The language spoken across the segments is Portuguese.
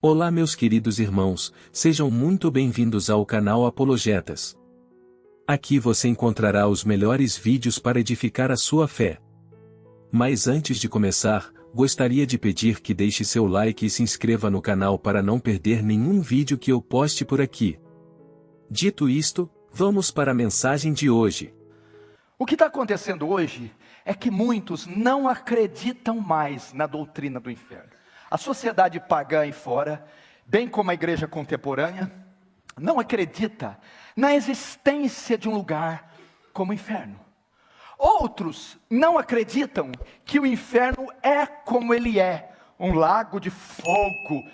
Olá meus queridos irmãos, sejam muito bem-vindos ao canal Apologetas. Aqui você encontrará os melhores vídeos para edificar a sua fé. Mas antes de começar, gostaria de pedir que deixe seu like e se inscreva no canal para não perder nenhum vídeo que eu poste por aqui. Dito isto, vamos para a mensagem de hoje. O que está acontecendo hoje é que muitos não acreditam mais na doutrina do inferno. A sociedade pagã aí fora, bem como a igreja contemporânea, não acredita na existência de um lugar como o inferno. Outros não acreditam que o inferno é como ele é, um lago de fogo.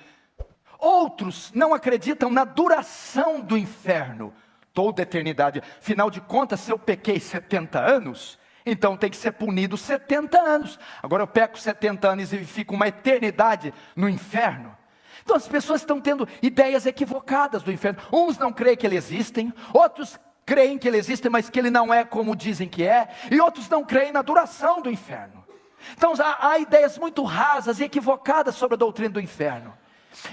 Outros não acreditam na duração do inferno, toda a eternidade. Afinal de contas, se eu pequei 70 anos... então tem que ser punido 70 anos. Agora eu peco 70 anos e fico uma eternidade no inferno. Então as pessoas estão tendo ideias equivocadas do inferno. Uns não creem que ele existe, outros creem que ele existe, mas que ele não é como dizem que é. E outros não creem na duração do inferno. Então há ideias muito rasas e equivocadas sobre a doutrina do inferno.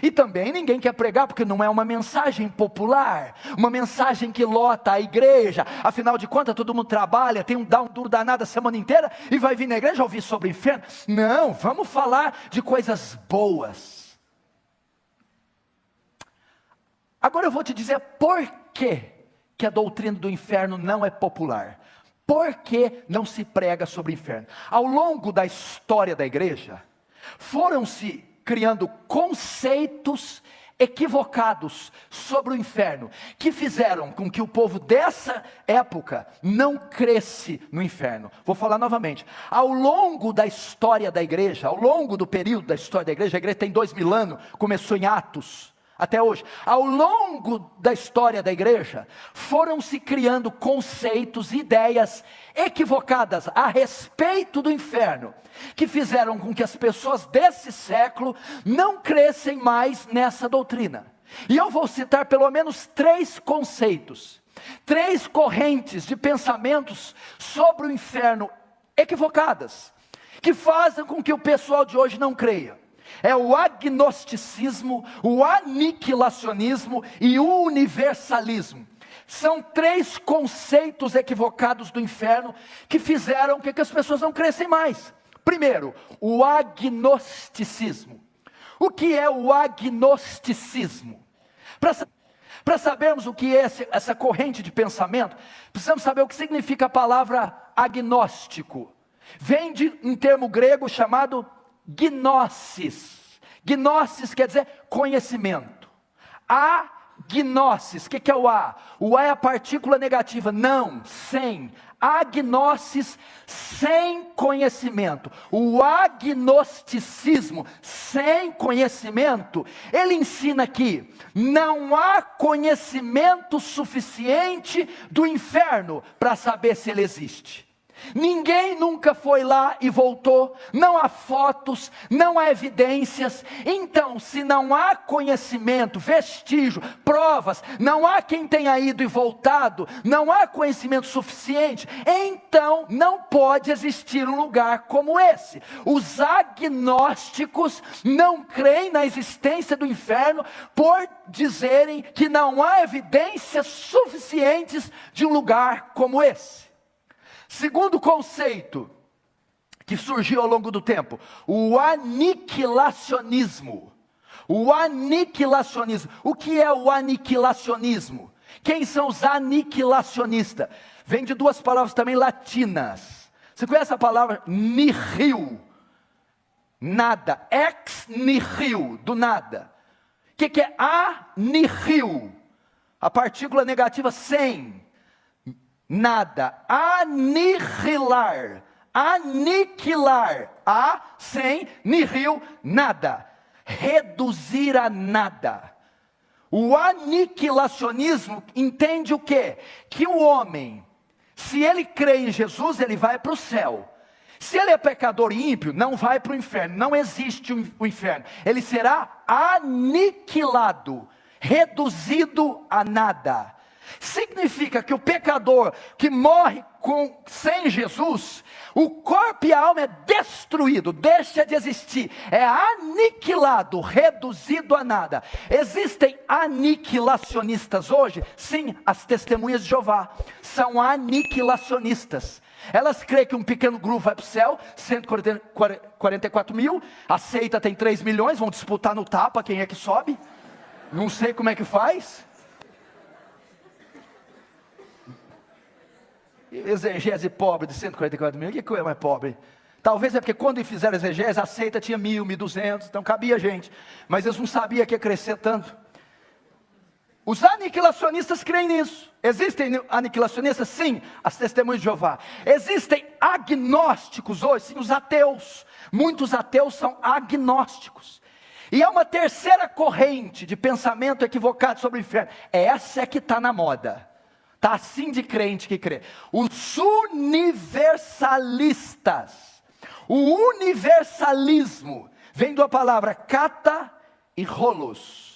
E também ninguém quer pregar porque não é uma mensagem popular, uma mensagem que lota a igreja. Afinal de contas todo mundo trabalha, dá um duro danado a semana inteira e vai vir na igreja ouvir sobre o inferno. Não, vamos falar de coisas boas. Agora eu vou te dizer por que a doutrina do inferno não é popular. Por que não se prega sobre o inferno? Ao longo da história da igreja, foram-se criando conceitos equivocados sobre o inferno, que fizeram com que o povo dessa época não cresce no inferno. Vou falar novamente, ao longo da história da igreja, ao longo do período da história da igreja, a igreja tem 2000 anos, começou em Atos, até hoje. Ao longo da história da igreja, foram se criando conceitos, ideias equivocadas a respeito do inferno, que fizeram com que as pessoas desse século não crescem mais nessa doutrina. E eu vou citar pelo menos 3 conceitos, 3 correntes de pensamentos sobre o inferno equivocadas, que fazem com que o pessoal de hoje não creia. É o agnosticismo, o aniquilacionismo e o universalismo. São 3 conceitos equivocados do inferno que fizeram com que as pessoas não crescem mais. Primeiro, o agnosticismo. O que é o agnosticismo? Para sabermos o que é essa corrente de pensamento, precisamos saber o que significa a palavra agnóstico. Vem de um termo grego chamado gnosis. Gnosis quer dizer conhecimento. Agnosis, o que é o A? O A é a partícula negativa, não, sem. Agnosis, sem conhecimento. O agnosticismo, sem conhecimento, ele ensina que não há conhecimento suficiente do inferno para saber se ele existe. Ninguém nunca foi lá e voltou, não há fotos, não há evidências. Então, se não há conhecimento, vestígio, provas, não há quem tenha ido e voltado, não há conhecimento suficiente, então não pode existir um lugar como esse. Os agnósticos não creem na existência do inferno por dizerem que não há evidências suficientes de um lugar como esse. Segundo conceito que surgiu ao longo do tempo, o aniquilacionismo. O aniquilacionismo. O que é o aniquilacionismo? Quem são os aniquilacionistas? Vem de 2 palavras também latinas. Você conhece a palavra nihil? Nada. Ex nihil, do nada. O que é anihil? A partícula negativa sem. Nada, aniquilar, sem, nihil, nada, reduzir a nada. O aniquilacionismo entende o quê? Que o homem, se ele crê em Jesus, ele vai para o céu. Se ele é pecador e ímpio, não vai para o inferno, não existe o inferno. Ele será aniquilado, reduzido a nada. Significa que o pecador que morre sem Jesus, O corpo e a alma é destruído, deixa de existir, é aniquilado, reduzido a nada. Existem aniquilacionistas hoje? Sim, as testemunhas de Jeová são aniquilacionistas. Elas creem que um pequeno grupo vai para o céu, 144 mil, a seita tem 3 milhões, vão disputar no tapa quem é que sobe. Não sei como é que faz. Exegese pobre de 144 mil, que coisa mais pobre? Talvez é porque quando fizeram exegese, a seita tinha 1.000, 1.200, então cabia gente, mas eles não sabiam que ia crescer tanto. Os aniquilacionistas creem nisso. Existem aniquilacionistas? Sim, as testemunhas de Jeová. Existem agnósticos hoje, sim, os ateus. Muitos ateus são agnósticos. E há uma terceira corrente de pensamento equivocado sobre o inferno. Essa é que está na moda. Está assim de crente que crê. Os universalistas. O universalismo vem da palavra kata e holos.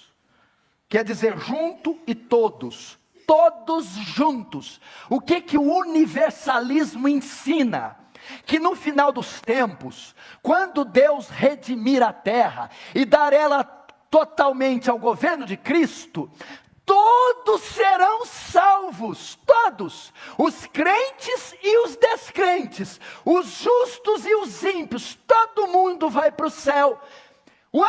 Quer dizer junto e todos. Todos juntos. O que o universalismo ensina? Que no final dos tempos, quando Deus redimir a terra e dar ela totalmente ao governo de Cristo, todos serão salvos, todos, os crentes e os descrentes, os justos e os ímpios, todo mundo vai para o céu. O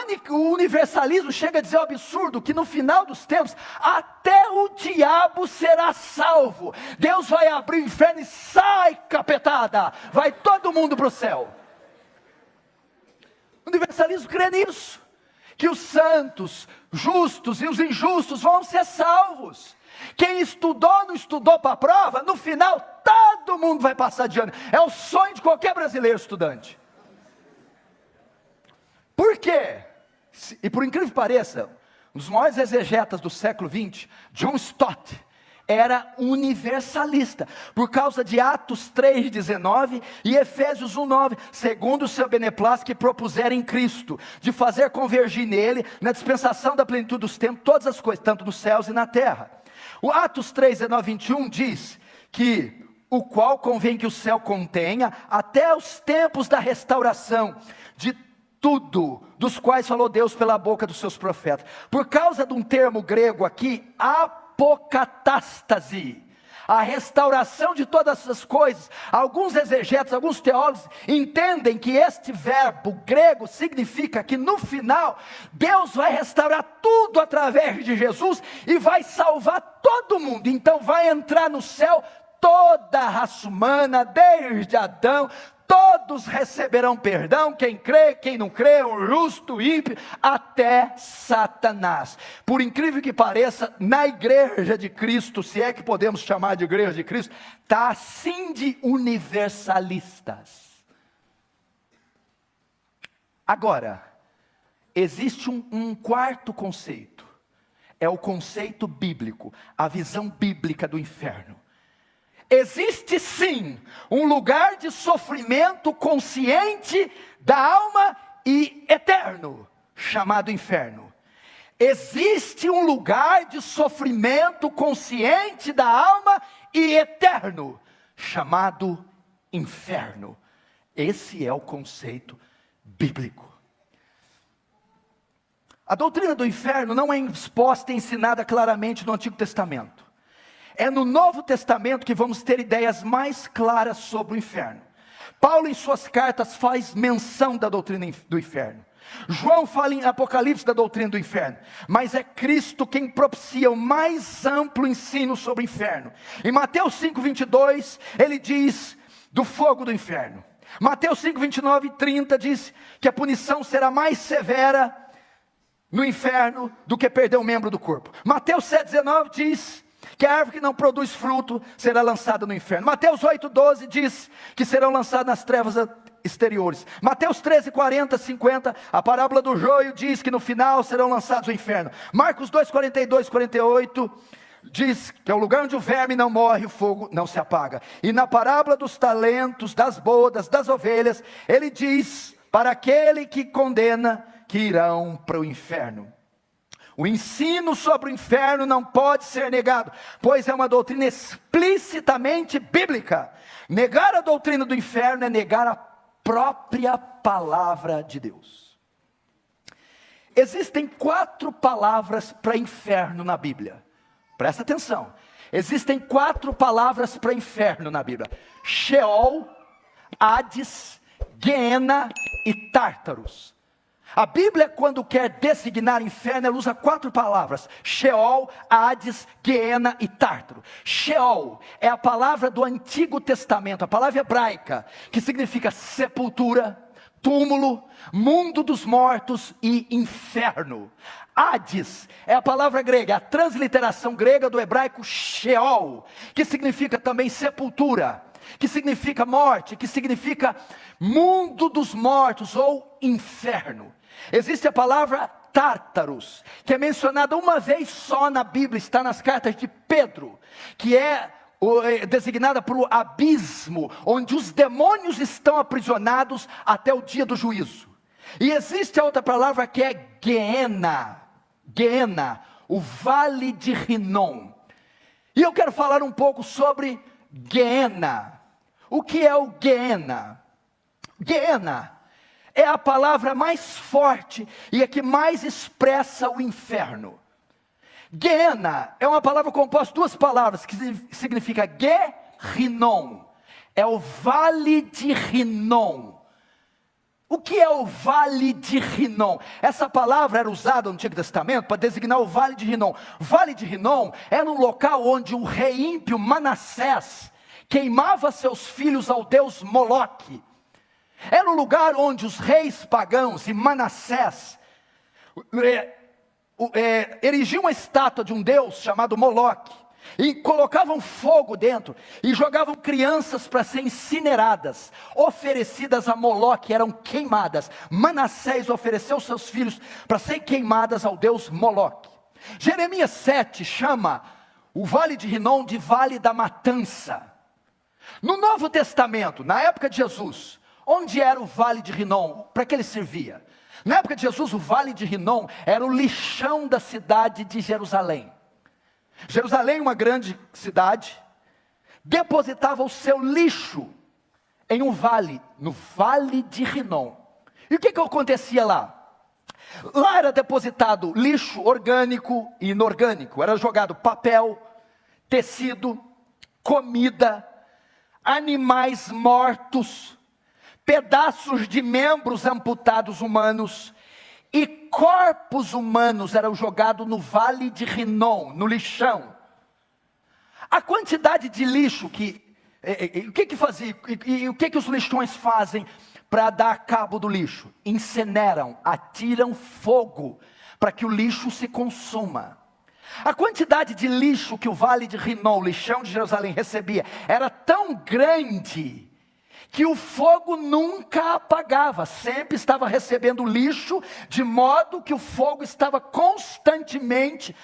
universalismo chega a dizer o absurdo que no final dos tempos, até o diabo será salvo. Deus vai abrir o inferno e sai, capetada, vai todo mundo para o céu. O universalismo crê nisso, que os santos, justos e os injustos vão ser salvos. Quem estudou, não estudou para a prova, no final todo mundo vai passar de ano. É o sonho de qualquer brasileiro estudante. Por quê? E por incrível que pareça, um dos maiores exegetas do século XX, John Stott, era universalista, por causa de Atos 3,19 e Efésios 1,9, segundo o seu beneplácito que propuseram em Cristo, de fazer convergir nele, na dispensação da plenitude dos tempos, todas as coisas, tanto nos céus e na terra. O Atos 3,19, 21 diz que o qual convém que o céu contenha, até os tempos da restauração, de tudo, dos quais falou Deus pela boca dos seus profetas. Por causa de um termo grego aqui, apocatástase, a restauração de todas essas coisas. Alguns exegetas, alguns teólogos entendem que este verbo grego significa que no final, Deus vai restaurar tudo através de Jesus e vai salvar todo mundo. Então vai entrar no céu toda a raça humana, desde Adão, todos receberão perdão, quem crê, quem não crê, o justo, o ímpio, até Satanás. Por incrível que pareça, na igreja de Cristo, se é que podemos chamar de igreja de Cristo, está assim de universalistas. Agora, existe um quarto conceito, é o conceito bíblico, a visão bíblica do inferno. Existe sim um lugar de sofrimento consciente da alma e eterno, chamado inferno. Existe um lugar de sofrimento consciente da alma e eterno, chamado inferno. Esse é o conceito bíblico. A doutrina do inferno não é exposta e ensinada claramente no Antigo Testamento. É no Novo Testamento que vamos ter ideias mais claras sobre o inferno. Paulo em suas cartas faz menção da doutrina do inferno. João fala em Apocalipse da doutrina do inferno. Mas é Cristo quem propicia o mais amplo ensino sobre o inferno. Em Mateus 5,22, ele diz do fogo do inferno. Mateus 5,29 e 30 diz que a punição será mais severa no inferno do que perder um membro do corpo. Mateus 7,19 diz que a árvore que não produz fruto será lançada no inferno. Mateus 8,12 diz que serão lançados nas trevas exteriores. Mateus 13, 40, 50, a parábola do joio diz que no final serão lançados no inferno. Marcos 2, 42, 48 diz que é o lugar onde o verme não morre, o fogo não se apaga. E na parábola dos talentos, das bodas, das ovelhas, ele diz para aquele que condena que irão para o inferno. O ensino sobre o inferno não pode ser negado, pois é uma doutrina explicitamente bíblica. Negar a doutrina do inferno é negar a própria palavra de Deus. Existem 4 palavras para inferno na Bíblia. Presta atenção. Existem 4 palavras para inferno na Bíblia: Sheol, Hades, Guiena e Tártaros. A Bíblia, quando quer designar inferno, ela usa 4 palavras: Sheol, Hades, Guiena e Tártaro. Sheol é a palavra do Antigo Testamento, a palavra hebraica, que significa sepultura, túmulo, mundo dos mortos e inferno. Hades é a palavra grega, a transliteração grega do hebraico Sheol, que significa também sepultura, que significa morte, que significa mundo dos mortos ou inferno. Existe a palavra Tártaros, que é mencionada uma vez só na Bíblia, está nas cartas de Pedro, que é designada por abismo, onde os demônios estão aprisionados até o dia do juízo. E existe a outra palavra que é Guiena, Guiena, o vale de Rinom. E eu quero falar um pouco sobre Guiena. O que é o Guiena? Guiena é a palavra mais forte e a que mais expressa o inferno. Guiena é uma palavra composta de 2 palavras, que significa Ge-Rinom. É o vale de Rinom. O que é o vale de Rinom? Essa palavra era usada no Antigo Testamento para designar o vale de Rinom. Vale de Rinom era um local onde o rei ímpio Manassés queimava seus filhos ao deus Moloque. Era um lugar onde os reis pagãos e Manassés erigiam uma estátua de um deus chamado Moloque, e colocavam fogo dentro, e jogavam crianças para serem incineradas, oferecidas a Moloque, eram queimadas. Manassés ofereceu seus filhos para serem queimadas ao deus Moloque. Jeremias 7 chama o vale de Rinom de vale da matança. No Novo Testamento, na época de Jesus, onde era o vale de Rinom? Para que ele servia? Na época de Jesus, o vale de Rinom era o lixão da cidade de Jerusalém. Jerusalém, uma grande cidade, depositava o seu lixo em um vale, no vale de Rinom. E o que acontecia lá? Lá era depositado lixo orgânico e inorgânico, era jogado papel, tecido, comida, animais mortos, pedaços de membros amputados humanos e corpos humanos eram jogados no vale de Rinom, no lixão. A quantidade de lixo o que fazia, e o que os lixões fazem para dar cabo do lixo? Incineram, atiram fogo para que o lixo se consuma. A quantidade de lixo que o vale de Rinom, o lixão de Jerusalém, recebia era tão grande que o fogo nunca apagava, sempre estava recebendo lixo, de modo que o fogo estava constantemente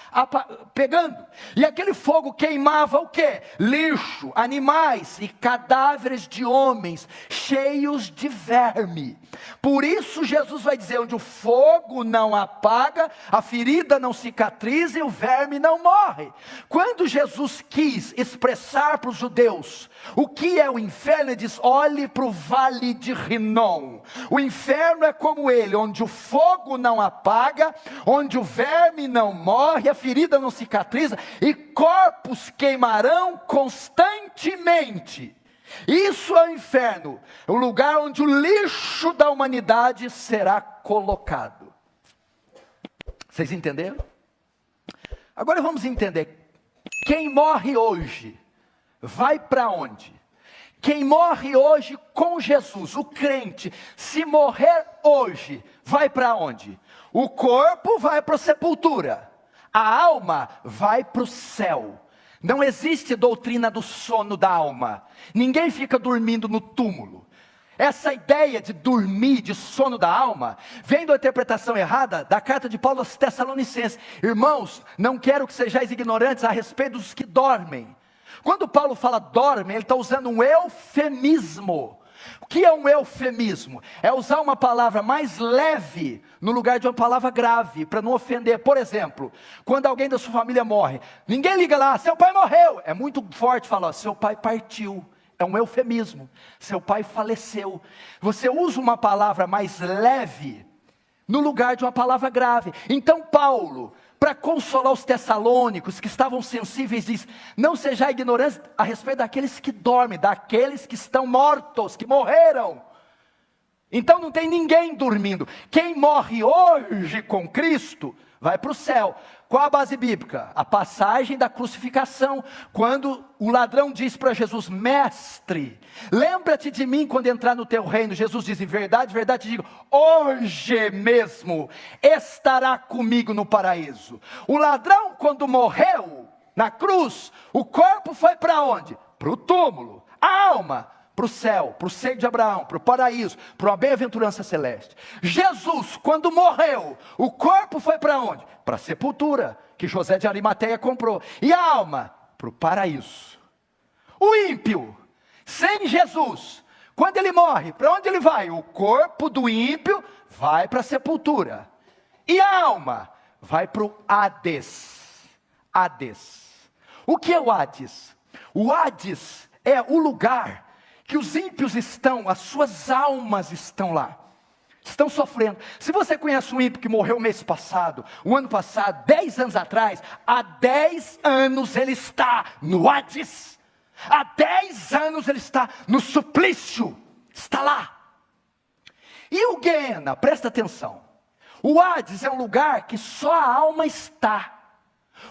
pegando. E aquele fogo queimava o quê? Lixo, animais e cadáveres de homens, cheios de verme. Por isso Jesus vai dizer, onde o fogo não apaga, a ferida não cicatriza e o verme não morre. Quando Jesus quis expressar para os judeus o que é o inferno, ele diz, olhe para o vale de Rinom. O inferno é como ele, onde o fogo não apaga, onde o verme não morre, a ferida não cicatriza, e corpos queimarão constantemente. Isso é o inferno, o lugar onde o lixo da humanidade será colocado. Vocês entenderam? Agora vamos entender, quem morre hoje vai para onde? Quem morre hoje com Jesus, o crente, se morrer hoje, vai para onde? O corpo vai para a sepultura, a alma vai para o céu. Não existe doutrina do sono da alma, ninguém fica dormindo no túmulo. Essa ideia de dormir, de sono da alma, vem da interpretação errada da carta de Paulo aos Tessalonicenses. Irmãos, não quero que sejais ignorantes a respeito dos que dormem. Quando Paulo fala dorme, ele está usando um eufemismo, O que é um eufemismo? É usar uma palavra mais leve no lugar de uma palavra grave, para não ofender. Por exemplo, quando alguém da sua família morre, ninguém liga lá, seu pai morreu. É muito forte falar, seu pai partiu. É um eufemismo. Seu pai faleceu. Você usa uma palavra mais leve no lugar de uma palavra grave. Então Paulo, para consolar os tessalônicos que estavam sensíveis, diz: não sejais ignorantes a respeito daqueles que dormem, daqueles que estão mortos, que morreram. Então não tem ninguém dormindo. Quem morre hoje com Cristo vai para o céu. Qual a base bíblica? A passagem da crucificação, quando o ladrão diz para Jesus: mestre, lembra-te de mim quando entrar no teu reino. Jesus diz: em verdade, verdade te digo, hoje mesmo estará comigo no paraíso. O ladrão, quando morreu na cruz, o corpo foi para onde? Para o túmulo. A alma para o céu, para o seio de Abraão, para o paraíso, para uma bem-aventurança celeste. Jesus, quando morreu, o corpo foi para onde? Para a sepultura, que José de Arimateia comprou. E a alma? Para o paraíso. O ímpio, sem Jesus, quando ele morre, para onde ele vai? O corpo do ímpio vai para a sepultura. E a alma? Vai para o Hades. Hades. O que é o Hades? O Hades é o lugar que os ímpios estão, as suas almas estão lá, estão sofrendo. Se você conhece um ímpio que morreu o mês passado, o ano passado, 10 anos atrás, há 10 anos ele está no Hades, há 10 anos ele está no suplício, está lá. E o Guiena, presta atenção, o Hades é um lugar que só a alma está,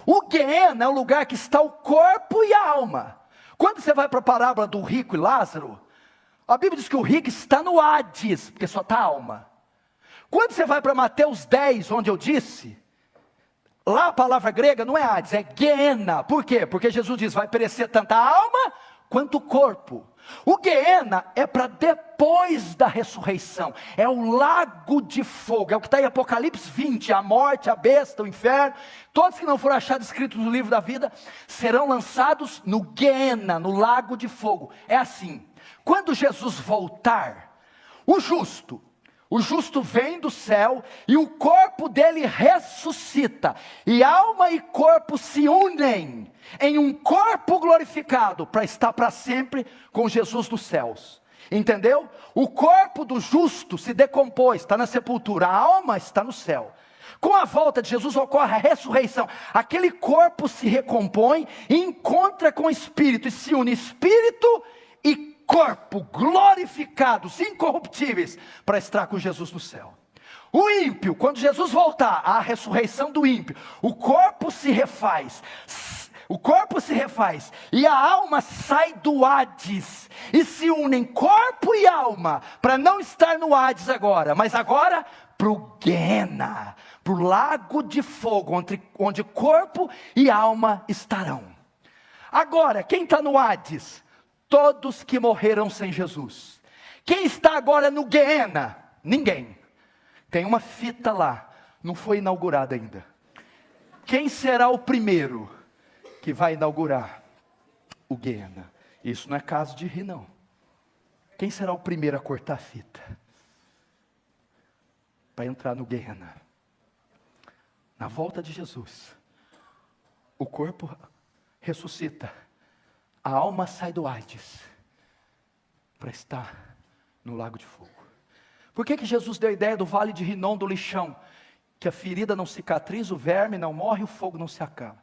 o Guiena é um lugar que está o corpo e a alma. Quando você vai para a parábola do rico e Lázaro, a Bíblia diz que o rico está no Hades, porque só está a alma. Quando você vai para Mateus 10, onde eu disse, lá a palavra grega não é Hades, é Guiena. Por quê? Porque Jesus diz, vai perecer tanto a alma quanto o corpo. O Guiena é para depois da ressurreição, é o lago de fogo, é o que está em Apocalipse 20, a morte, a besta, o inferno, todos que não foram achados escritos no livro da vida, serão lançados no Guiena, no lago de fogo. É assim, quando Jesus voltar, o justo vem do céu e o corpo dele ressuscita, e alma e corpo se unem em um corpo glorificado, para estar para sempre com Jesus nos céus, entendeu? O corpo do justo se decompôs, está na sepultura, a alma está no céu. Com a volta de Jesus ocorre a ressurreição, aquele corpo se recompõe, e encontra com o Espírito, e se une Espírito e corpo glorificados, incorruptíveis, para estar com Jesus no céu. O ímpio, quando Jesus voltar, a ressurreição do ímpio, o corpo se refaz, e a alma sai do Hades, e se unem corpo e alma, para não estar no Hades agora, mas agora para o Guiena, para o lago de fogo, onde corpo e alma estarão. Agora, quem está no Hades? Todos que morreram sem Jesus. Quem está agora no Guiena? Ninguém. Tem uma fita lá, não foi inaugurada ainda. Quem será o primeiro que vai inaugurar o Guiena? Isso não é caso de rir, não. Quem será o primeiro a cortar a fita para entrar no Guiena? Na volta de Jesus, o corpo ressuscita, a alma sai do Hades para estar no lago de fogo. Por que Jesus deu a ideia do vale de Rinom, do lixão? Que a ferida não cicatriza, o verme não morre, o fogo não se acaba.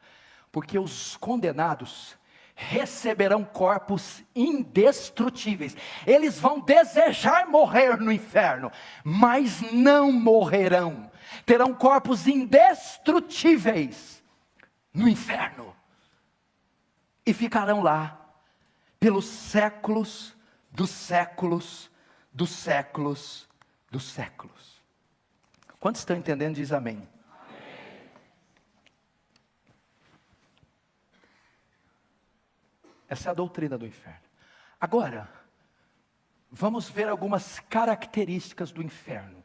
Porque os condenados receberão corpos indestrutíveis. Eles vão desejar morrer no inferno, mas não morrerão. Terão corpos indestrutíveis no inferno. E ficarão lá pelos séculos dos séculos dos séculos dos séculos. Quantos estão entendendo? Diz amém. Amém. Essa é a doutrina do inferno. Agora, vamos ver algumas características do inferno.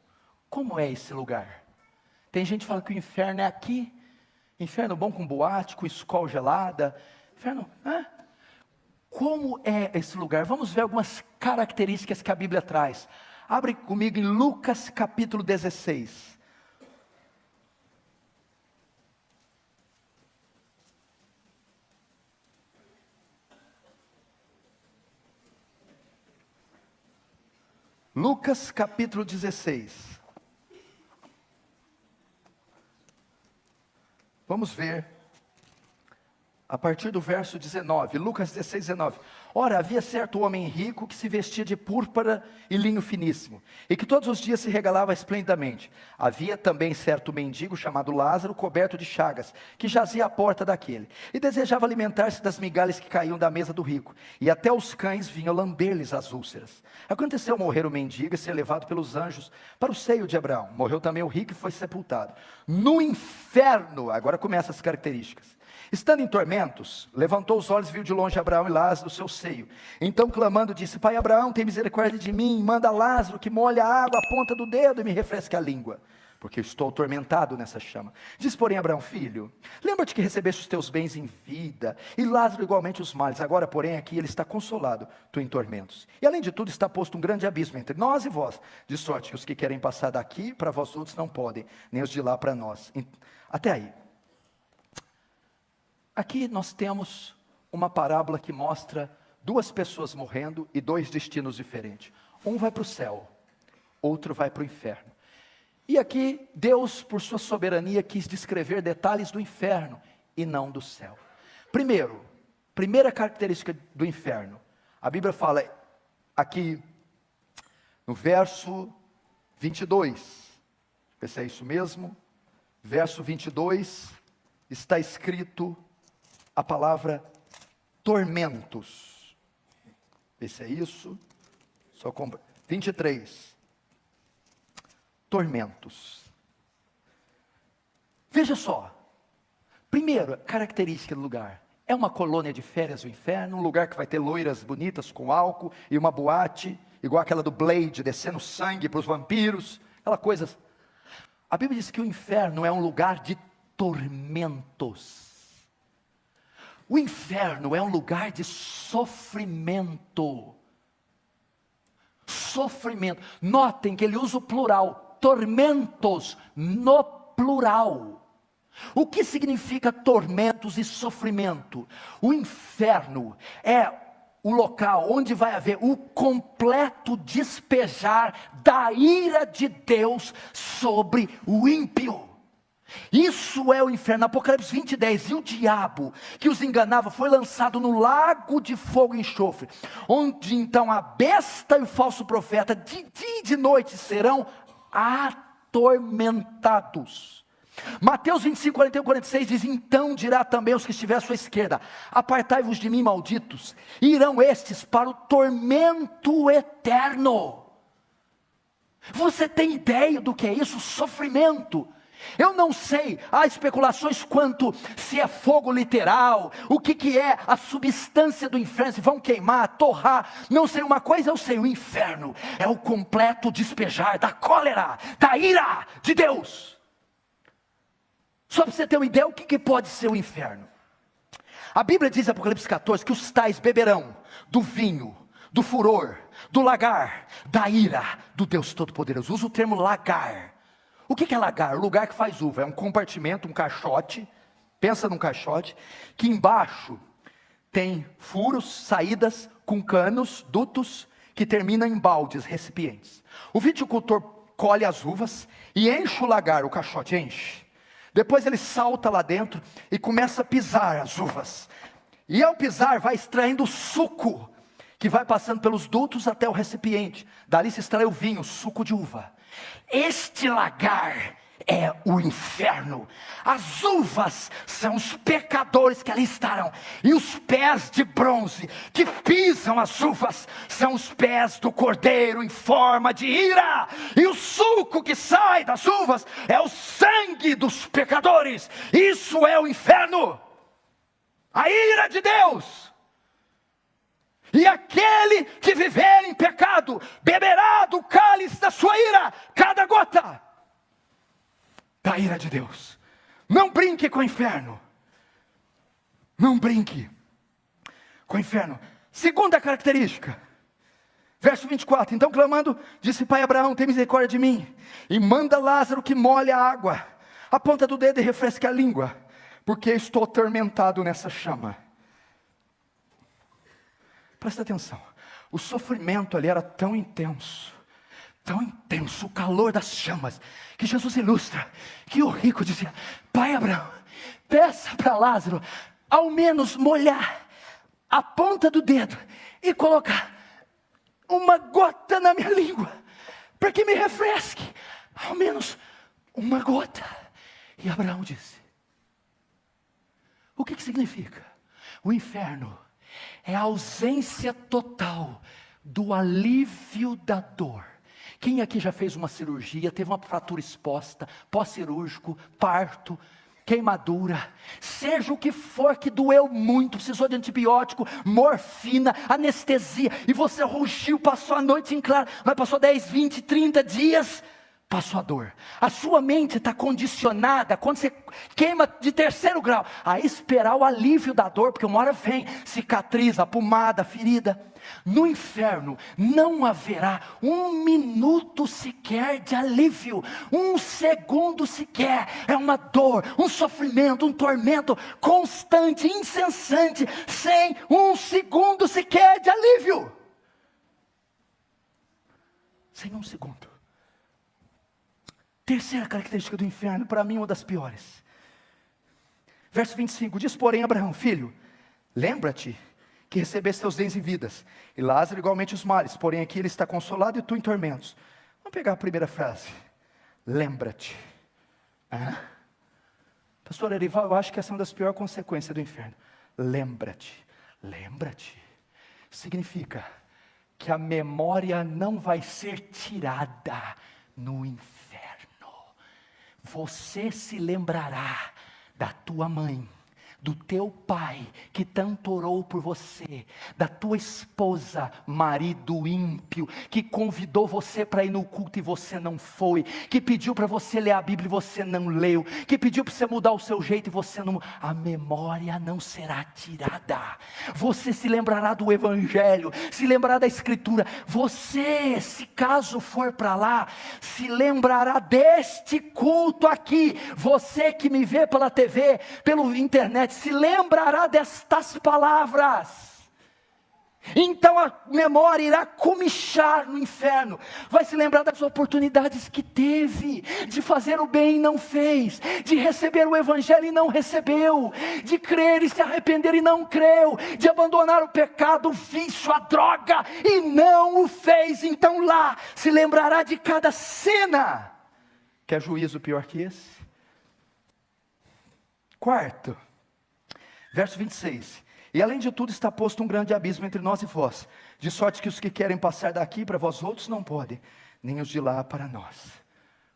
Como é esse lugar? Tem gente que fala que o inferno é aqui. Inferno bom com boate, com escola gelada. Inferno, Como é esse lugar? Vamos ver algumas características que a Bíblia traz. Abre comigo em Lucas capítulo 16. Lucas capítulo 16. Vamos ver. A partir do verso 19, Lucas 16, 19. Ora, havia certo homem rico que se vestia de púrpura e linho finíssimo, e que todos os dias se regalava esplendidamente. Havia também certo mendigo chamado Lázaro, coberto de chagas, que jazia à porta daquele, e desejava alimentar-se das migalhas que caíam da mesa do rico, e até os cães vinham lamber-lhes as úlceras. Aconteceu morrer o mendigo e ser levado pelos anjos para o seio de Abraão. Morreu também o rico e foi sepultado. No inferno, agora começam as características. Estando em tormentos, levantou os olhos e viu de longe Abraão e Lázaro, seu seio. Então clamando disse: Pai Abraão, tem misericórdia de mim, manda Lázaro que molhe a água à ponta do dedo e me refresque a língua, porque eu estou atormentado nessa chama. Diz porém Abraão: Filho, lembra-te que recebeste os teus bens em vida, e Lázaro igualmente os males. Agora porém aqui ele está consolado, tu em tormentos. E além de tudo está posto um grande abismo entre nós e vós, de sorte que os que querem passar daqui para vós outros não podem, nem os de lá para nós. Até aí. Aqui nós temos uma parábola que mostra duas pessoas morrendo e dois destinos diferentes. Um vai para o céu, outro vai para o inferno. E aqui Deus, por sua soberania, quis descrever detalhes do inferno e não do céu. Primeira característica do inferno. A Bíblia fala aqui no verso 22. Vê se é isso mesmo. Verso 22 está escrito a palavra tormentos. Esse é isso. 23. Tormentos. Veja só. Primeiro, característica do lugar. É uma colônia de férias o inferno, um lugar que vai ter loiras bonitas com álcool e uma boate, igual aquela do Blade, descendo sangue para os vampiros, aquela coisa. A Bíblia diz que o inferno é um lugar de tormentos. O inferno é um lugar de sofrimento. Sofrimento. Notem que ele usa o plural. Tormentos no plural. O que significa tormentos e sofrimento? O inferno é o local onde vai haver o completo despejar da ira de Deus sobre o ímpio. Isso é o inferno. Apocalipse 20, 10. E o diabo que os enganava foi lançado no lago de fogo e enxofre, onde então a besta e o falso profeta de dia e de noite serão atormentados. Mateus 25, 41, 46 diz: então dirá também aos que estiver à sua esquerda: apartai-vos de mim, malditos, e irão estes para o tormento eterno. Você tem ideia do que é isso? Sofrimento. Eu não sei, há especulações quanto se é fogo literal, o que é a substância do inferno, se vão queimar, torrar, não sei. Uma coisa eu sei: o inferno é o completo despejar da cólera, da ira de Deus. Só para você ter uma ideia, o que pode ser o inferno? A Bíblia diz em Apocalipse 14 que os tais beberão do vinho, do furor, do lagar, da ira do Deus Todo-Poderoso. Usa o termo lagar. O que é lagar? O lugar que faz uva. É um compartimento, um caixote. Pensa num caixote, que embaixo tem furos, saídas com canos, dutos, que terminam em baldes, recipientes. O viticultor colhe as uvas e enche o lagar, o caixote enche. Depois ele salta lá dentro e começa a pisar as uvas. E ao pisar vai extraindo o suco, que vai passando pelos dutos até o recipiente. Dali se extrai o vinho, suco de uva. Este lagar é o inferno. As uvas são os pecadores que ali estarão, e os pés de bronze que pisam as uvas são os pés do cordeiro em forma de ira, e o suco que sai das uvas é o sangue dos pecadores. Isso é o inferno, a ira de Deus. E aquele que viver em pecado beberá do cálice da sua ira, cada gota da ira de Deus. Não brinque com o inferno. Não brinque com o inferno. Segunda característica, verso 24, então clamando, disse: Pai Abraão, tem misericórdia de mim, e manda Lázaro que molhe a água, a ponta do dedo e refresque a língua, porque estou atormentado nessa chama. Presta atenção, o sofrimento ali era tão intenso, o calor das chamas, que Jesus ilustra, que o rico dizia: Pai Abraão, peça para Lázaro, ao menos molhar a ponta do dedo, e colocar uma gota na minha língua, para que me refresque, ao menos uma gota. E Abraão disse: o que significa? O inferno é a ausência total do alívio da dor. Quem aqui já fez uma cirurgia, teve uma fratura exposta, pós-cirúrgico, parto, queimadura, seja o que for que doeu muito, precisou de antibiótico, morfina, anestesia, e você rugiu, passou a noite em claro, mas passou 10, 20, 30 dias, passou a dor. A sua mente está condicionada, quando você queima de 3º grau, a esperar o alívio da dor, porque uma hora vem, cicatriza, pomada, ferida. No inferno não haverá 1 minuto sequer de alívio, 1 segundo sequer, é uma dor, um sofrimento, um tormento constante, incessante, sem 1 segundo sequer de alívio. Sem 1 segundo. Terceira característica do inferno, para mim uma das piores. Verso 25, diz porém Abraão: filho, lembra-te que recebeste teus bens e vidas, e Lázaro igualmente os males, porém aqui ele está consolado e tu em tormentos. Vamos pegar a primeira frase, lembra-te. Pastor Erival, eu acho que essa é uma das piores consequências do inferno. Lembra-te, lembra-te, significa que a memória não vai ser tirada no inferno. Você se lembrará da tua mãe, do teu pai, que tanto orou por você, da tua esposa, marido ímpio, que convidou você para ir no culto e você não foi, que pediu para você ler a Bíblia e você não leu, que pediu para você mudar o seu jeito e você não... A memória não será tirada. Você se lembrará do Evangelho, se lembrará da Escritura. Você, se caso for para lá, se lembrará deste culto aqui. Você que me vê pela TV, pela internet, se lembrará destas palavras. Então a memória irá comichar no inferno. Vai se lembrar das oportunidades que teve, de fazer o bem e não fez, de receber o Evangelho e não recebeu, de crer e se arrepender e não creu, de abandonar o pecado, o vício, a droga e não o fez. Então lá se lembrará de cada cena. Quer juízo pior que esse? Quarto, verso 26, e além de tudo está posto um grande abismo entre nós e vós, de sorte que os que querem passar daqui para vós outros não podem, nem os de lá para nós.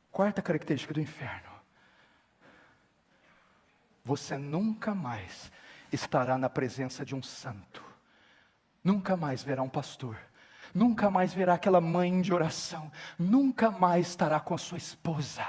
Quarta característica do inferno: você nunca mais estará na presença de um santo, nunca mais verá um pastor, nunca mais verá aquela mãe de oração, nunca mais estará com a sua esposa,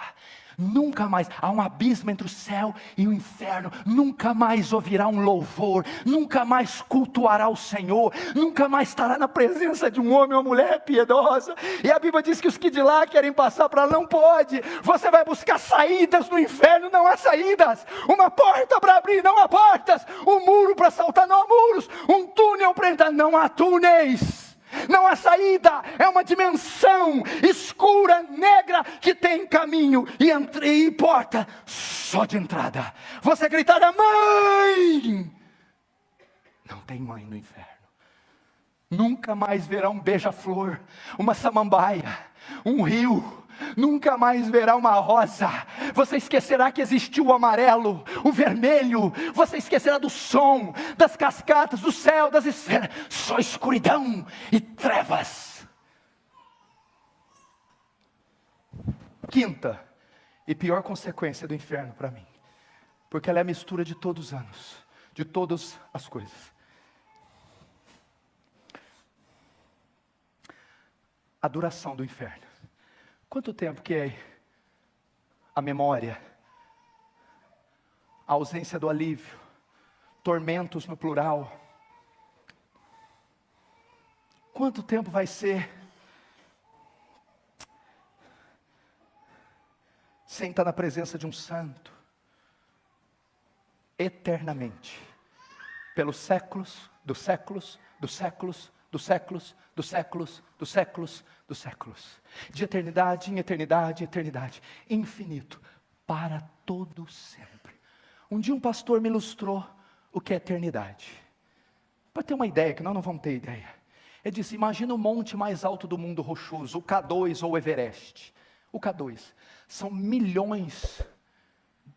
nunca mais, há um abismo entre o céu e o inferno, nunca mais ouvirá um louvor, nunca mais cultuará o Senhor, nunca mais estará na presença de um homem ou uma mulher piedosa. E a Bíblia diz que os que de lá querem passar para lá não pode. Você vai buscar saídas no inferno, não há saídas, uma porta para abrir, não há portas, um muro para saltar, não há muros, um túnel para entrar, não há túneis. Não há saída, é uma dimensão escura, negra, que tem caminho e porta só de entrada. Você gritará: mãe! Não tem mãe no inferno. Nunca mais verá um beija-flor, uma samambaia, um rio. Nunca mais verá uma rosa. Você esquecerá que existiu o amarelo, o vermelho. Você esquecerá do som, das cascatas, do céu, das esferas. Só escuridão e trevas. Quinta e pior consequência do inferno para mim, porque ela é a mistura de todos os anos, de todas as coisas. A duração do inferno. Quanto tempo que é a memória, a ausência do alívio, tormentos no plural, Quanto tempo vai ser sem estar na presença de um santo? Eternamente. Pelos séculos, dos séculos, dos séculos, dos séculos, dos séculos, dos séculos, dos séculos. De eternidade em eternidade, eternidade. Infinito. Para todo sempre. Um dia um pastor me ilustrou o que é eternidade. Para ter uma ideia, que nós não vamos ter ideia. Ele disse, imagina o monte mais alto do mundo rochoso, o K2 ou o Everest. O K2. São milhões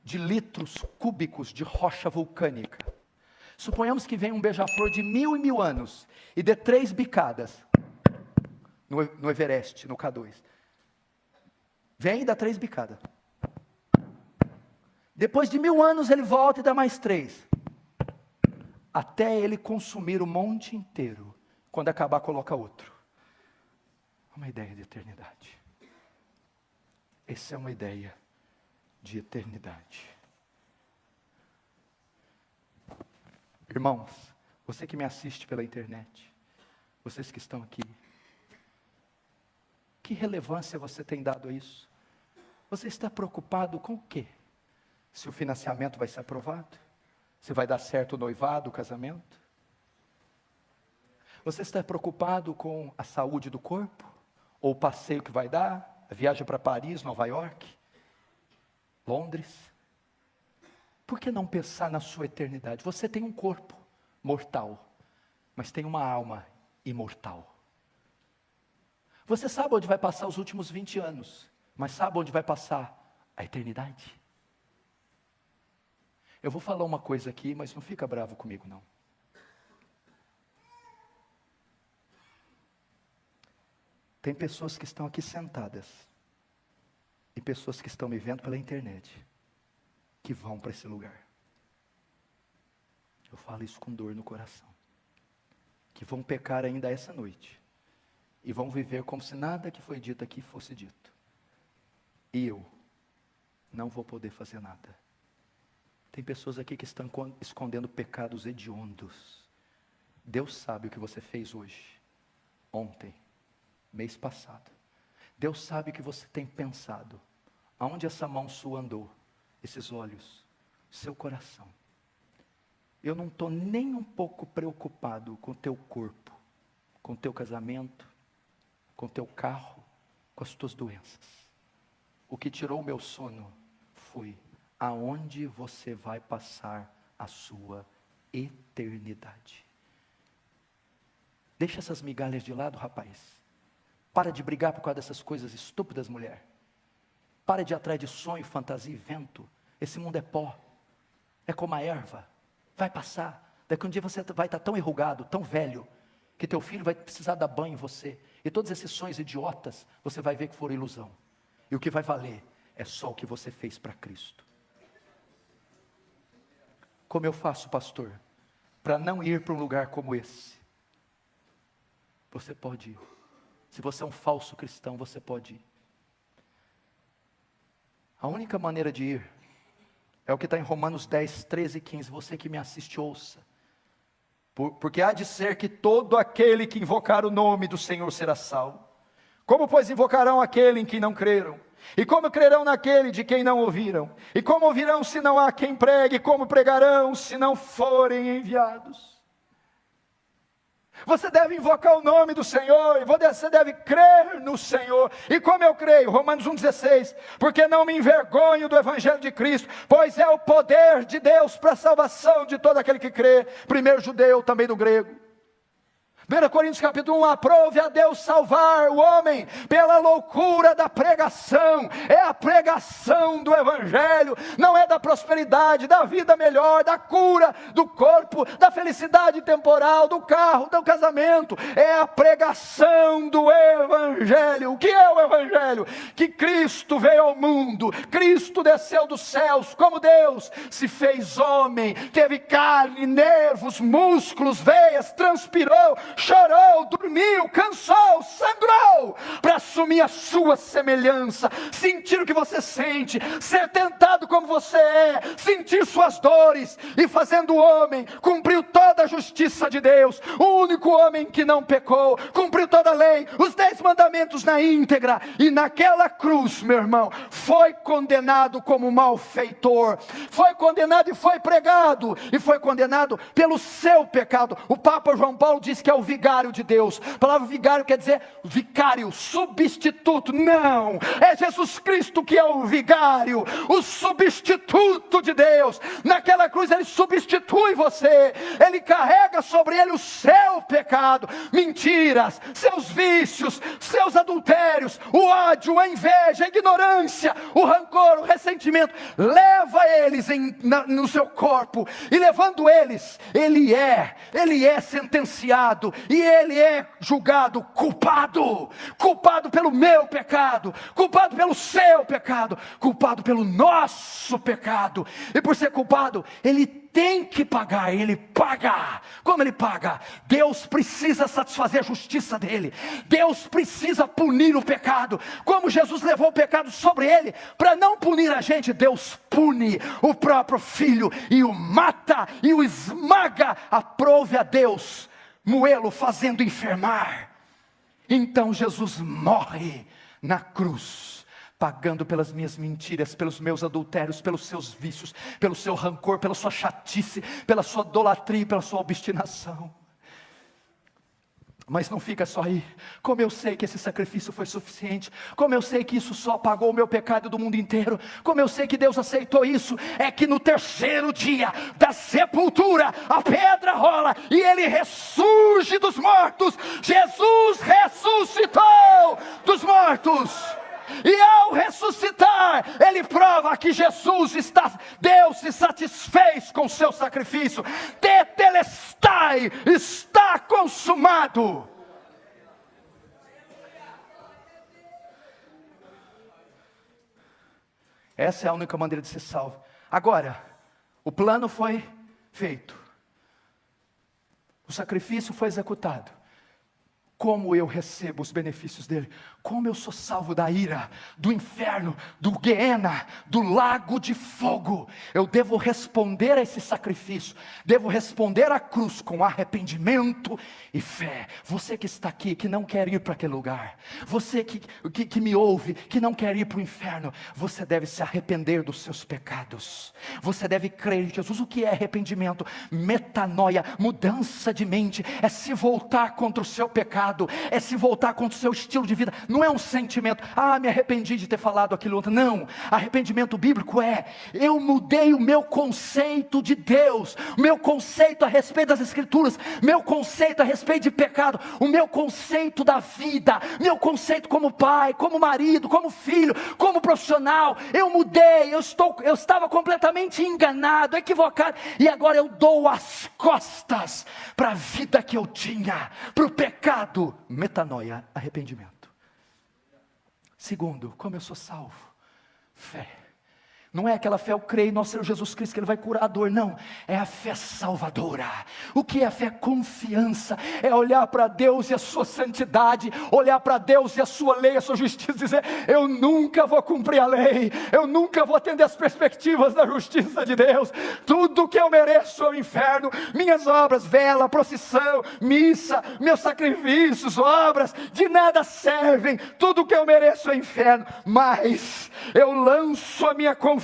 de litros cúbicos de rocha vulcânica. Suponhamos que venha um beija-flor de 1000 e 1000 anos e dê 3 bicadas no Everest, no K2. Vem e dá 3 bicadas. Depois de 1000 anos ele volta e dá mais 3. Até ele consumir o monte inteiro. Quando acabar, coloca outro. Uma ideia de eternidade. Essa é uma ideia de eternidade. Irmãos, você que me assiste pela internet, vocês que estão aqui, que relevância você tem dado a isso? Você está preocupado com o quê? Se o financiamento vai ser aprovado? Se vai dar certo o noivado, o casamento? Você está preocupado com a saúde do corpo? Ou o passeio que vai dar? A viagem para Paris, Nova York? Londres? Por que não pensar na sua eternidade? Você tem um corpo mortal, mas tem uma alma imortal. Você sabe onde vai passar os últimos 20 anos, mas sabe onde vai passar a eternidade? Eu vou falar uma coisa aqui, mas não fica bravo comigo não. Tem pessoas que estão aqui sentadas, e pessoas que estão me vendo pela internet, que vão para esse lugar. Eu falo isso com dor no coração. Que vão pecar ainda essa noite. E vão viver como se nada que foi dito aqui fosse dito. E eu não vou poder fazer nada. Tem pessoas aqui que estão escondendo pecados hediondos. Deus sabe o que você fez hoje, ontem, mês passado. Deus sabe o que você tem pensado. Aonde essa mão sua andou, esses olhos, seu coração. Eu não estou nem um pouco preocupado com o teu corpo, com o teu casamento, com o teu carro, com as tuas doenças. O que tirou o meu sono foi aonde você vai passar a sua eternidade. Deixa essas migalhas de lado, rapaz. Para de brigar por causa dessas coisas estúpidas, mulher. Para de ir atrás de sonho, fantasia e vento. Esse mundo é pó. É como a erva. Vai passar. Daqui um dia você vai estar tão enrugado, tão velho, que teu filho vai precisar dar banho em você. E todos esses sonhos idiotas, você vai ver que foram ilusão. E o que vai valer é só o que você fez para Cristo. Como eu faço, pastor, para não ir para um lugar como esse? Você pode ir. Se você é um falso cristão, você pode ir. A única maneira de ir é o que está em Romanos 10, 13 e 15. Você que me assiste, ouça. Porque há de ser que todo aquele que invocar o nome do Senhor será salvo. Como, pois, invocarão aquele em quem não creram? E como crerão naquele de quem não ouviram? E como ouvirão se não há quem pregue? E como pregarão se não forem enviados? Você deve invocar o nome do Senhor, e você deve crer no Senhor. E como eu creio? Romanos 1,16. Porque não me envergonho do Evangelho de Cristo, pois é o poder de Deus para a salvação de todo aquele que crê, primeiro judeu, também do grego. 1 Coríntios capítulo 1, aprove a Deus salvar o homem pela loucura da pregação. É a pregação do Evangelho, não é da prosperidade, da vida melhor, da cura do corpo, da felicidade temporal, do carro, do casamento. É a pregação do Evangelho. O que é o Evangelho? Que Cristo veio ao mundo, Cristo desceu dos céus como Deus, se fez homem, teve carne, nervos, músculos, veias, transpirou, chorou, dormiu, cansou, sangrou, para assumir a sua semelhança, sentir o que você sente, ser tentado como você é, sentir suas dores, e fazendo o homem, cumpriu toda a justiça de Deus, o único homem que não pecou, cumpriu toda a lei, os 10 mandamentos na íntegra, e naquela cruz, meu irmão, foi condenado como malfeitor, foi condenado e foi pregado, e foi condenado pelo seu pecado. O Papa João Paulo diz que é o vigário de Deus. A palavra vigário quer dizer vicário, substituto. Não, é Jesus Cristo que é o vigário, o substituto de Deus. Naquela cruz ele substitui você, ele carrega sobre ele o seu pecado, mentiras, seus vícios, seus adultérios, o ódio, a inveja, a ignorância, o rancor, o ressentimento. Leva eles no seu corpo, e levando eles, ele é sentenciado, e ele é julgado culpado pelo meu pecado, culpado pelo seu pecado, culpado pelo nosso pecado, e por ser culpado, ele tem que pagar, ele paga. Como ele paga? Deus precisa satisfazer a justiça dele, Deus precisa punir o pecado. Como Jesus levou o pecado sobre ele, para não punir a gente, Deus pune o próprio filho, e o mata, e o esmaga. Aprove a Deus moê-lo, fazendo enfermar. Então Jesus morre na cruz, pagando pelas minhas mentiras, pelos meus adultérios, pelos seus vícios, pelo seu rancor, pela sua chatice, pela sua idolatria, pela sua obstinação. Mas não fica só aí. Como eu sei que esse sacrifício foi suficiente, como eu sei que isso só pagou o meu pecado do mundo inteiro, como eu sei que Deus aceitou isso, é que no terceiro dia da sepultura, a pedra rola, e ele ressurge dos mortos. Jesus ressuscitou dos mortos. E ao ressuscitar, ele prova que Deus se satisfez com o seu sacrifício. Tetelestai, está consumado. Essa é a única maneira de ser salvo. Agora, o plano foi feito, o sacrifício foi executado. Como eu recebo os benefícios dele? Como eu sou salvo da ira, do inferno, do Guiena, do lago de fogo? Eu devo responder a esse sacrifício, devo responder à cruz com arrependimento e fé. Você que está aqui, que não quer ir para aquele lugar, você que me ouve, que não quer ir para o inferno, você deve se arrepender dos seus pecados, você deve crer em Jesus. O que é arrependimento? Metanoia, mudança de mente, é se voltar contra o seu pecado, é se voltar contra o seu estilo de vida. Não é um sentimento, me arrependi de ter falado aquilo outro. Não, arrependimento bíblico é: eu mudei o meu conceito de Deus, o meu conceito a respeito das Escrituras, meu conceito a respeito de pecado, o meu conceito da vida, meu conceito como pai, como marido, como filho, como profissional. Eu mudei, eu estava completamente enganado, equivocado, e agora eu dou as costas para a vida que eu tinha, para o pecado. Metanoia, arrependimento. Segundo, como eu sou salvo? Fé. Não é aquela fé, eu creio em nosso Senhor Jesus Cristo que Ele vai curar a dor, não. É a fé salvadora. O que é a fé? Confiança. É olhar para Deus e a sua santidade, olhar para Deus e a sua lei, a sua justiça, dizer: eu nunca vou cumprir a lei, eu nunca vou atender as perspectivas da justiça de Deus. Tudo que eu mereço é o inferno. Minhas obras, vela, procissão, missa, meus sacrifícios, obras, de nada servem. Tudo que eu mereço é o inferno. Mas eu lanço a minha confiança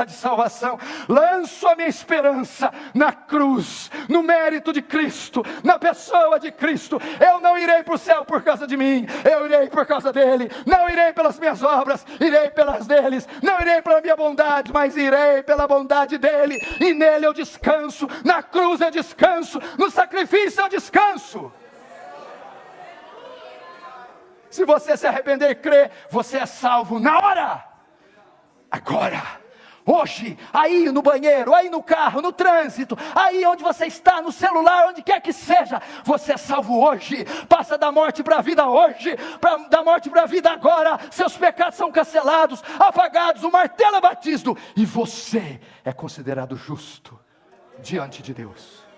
de salvação, lanço a minha esperança na cruz, no mérito de Cristo, na pessoa de Cristo. Eu não irei para o céu por causa de mim, eu irei por causa dele. Não irei pelas minhas obras, irei pelas deles. Não irei pela minha bondade, mas irei pela bondade dele, e nele eu descanso. Na cruz eu descanso, no sacrifício eu descanso. Se você se arrepender e crer, você é salvo na hora. Agora, hoje, aí no banheiro, aí no carro, no trânsito, aí onde você está, no celular, onde quer que seja, você é salvo hoje. Passa da morte para a vida hoje, da morte para a vida agora. Seus pecados são cancelados, apagados, o martelo é batido, e você é considerado justo diante de Deus.